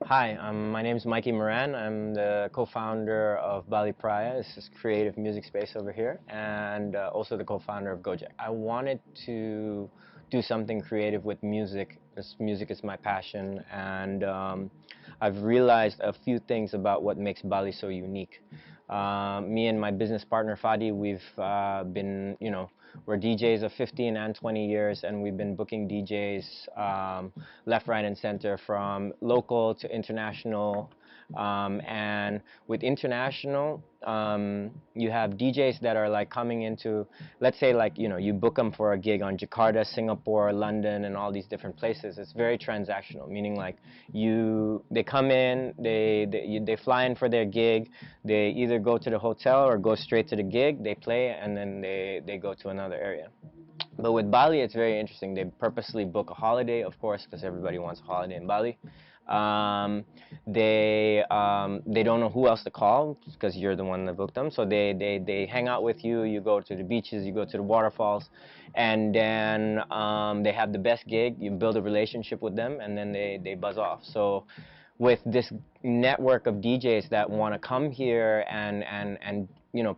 Hi, my name is Mikey Moran. I'm the co-founder of Bali Praia. This is creative music space over here, and also the co-founder of Go-Jek. I wanted to do something creative with music. This music is my passion, and I've realized a few things about what makes Bali so unique. Me and my business partner Fadi, we've been, we're DJs of 15 and 20 years, and we've been booking DJs left, right, and center from local to international. And with international, you have DJs that are like coming into, let's say like, you book them for a gig on Jakarta, Singapore, London, and all these different places. It's very transactional, meaning like they come in, they fly in for their gig, they either go to the hotel or go straight to the gig, they play, and then they go to another area. But with Bali, it's very interesting. They purposely book a holiday, of course, because everybody wants a holiday in Bali. Um, they don't know who else to call because you're the one that booked them. So they hang out with you. You go to the beaches, you go to the waterfalls, and then they have the best gig. You build a relationship with them, and then they buzz off. So with this network of DJs that want to come here and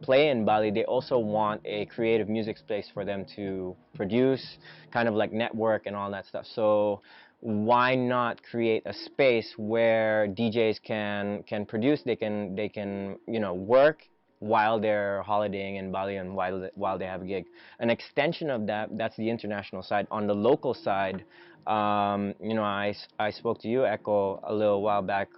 play in Bali, they also want a creative music space for them to produce, kind of like network and all that stuff. So why not create a space where DJs can produce, they can work while they're holidaying in Bali and while they have a gig. An extension of that's the international side. On the local side, I spoke to you, Echo, a little while back,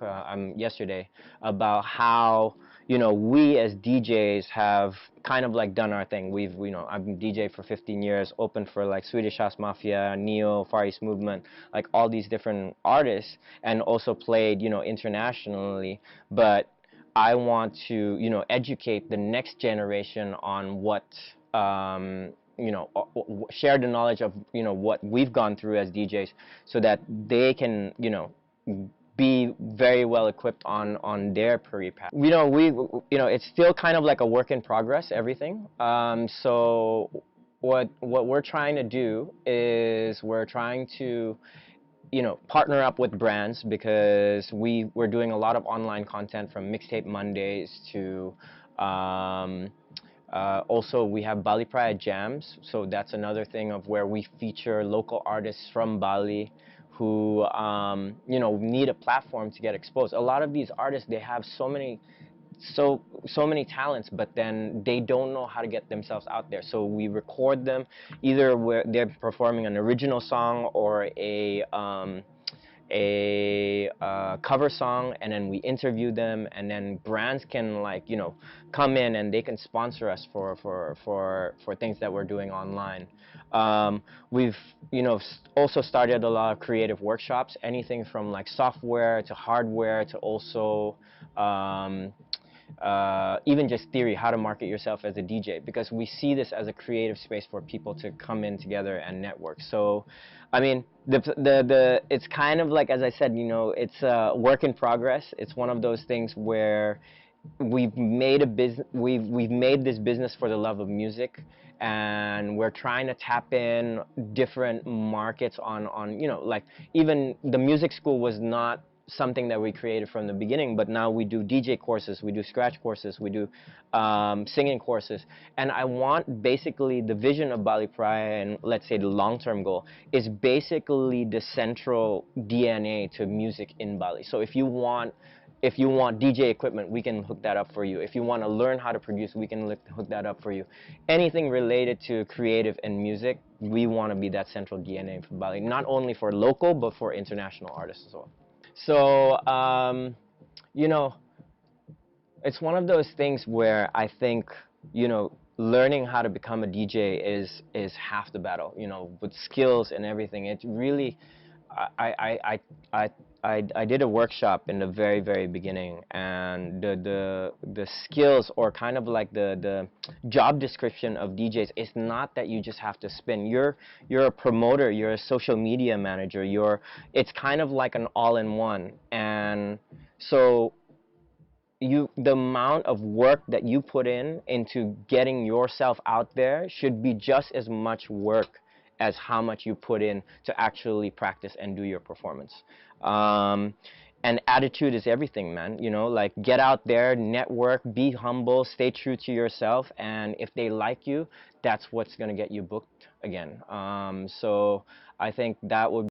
yesterday, about how we as DJs have kind of like done our thing. I've been DJ for 15 years, opened for like Swedish House Mafia, Neo, Far East Movement, like all these different artists, and also played, internationally. But I want to, educate the next generation on what, share the knowledge of, what we've gone through as DJs so that they can, be very well equipped on their career path. It's still kind of like a work in progress, everything. So what we're trying to do is we're trying to partner up with brands because we're doing a lot of online content from Mixtape Mondays to also we have Bali Praia Jams, so that's another thing of where we feature local artists from Bali who need a platform to get exposed. A lot of these artists, they have so many talents, but then they don't know how to get themselves out there. So we record them either where they're performing an original song or a cover song, and then we interview them, and then brands can come in and they can sponsor us for things that we're doing online. We've also started a lot of creative workshops, anything from like software to hardware to also even just theory, how to market yourself as a DJ, because we see this as a creative space for people to come in together and network. So, I mean, it's kind of like, as I said, it's a work in progress. It's one of those things where we've made a business, we've made this business for the love of music, and we're trying to tap in different markets on like even the music school was not something that we created from the beginning, but now we do DJ courses, we do scratch courses, we do singing courses, and I want basically the vision of Bali Praia, and let's say the long-term goal is basically the central DNA to music in Bali. So if you want DJ equipment, we can hook that up for you. If you want to learn how to produce, we can hook that up for you. Anything related to creative and music, we want to be that central DNA for Bali, not only for local, but for international artists as well. So, it's one of those things where I think, learning how to become a DJ is half the battle. With skills and everything. It really, I did a workshop in the very, very beginning, and the skills, or kind of like the job description of DJs, is not that you just have to spin. You're a promoter, you're a social media manager, it's kind of like an all-in-one. And so the amount of work that you put into getting yourself out there should be just as much work as how much you put in to actually practice and do your performance. And attitude is everything, man. You know, like, get out there, network, be humble, stay true to yourself, and if they like you, that's what's gonna get you booked again. So I think that would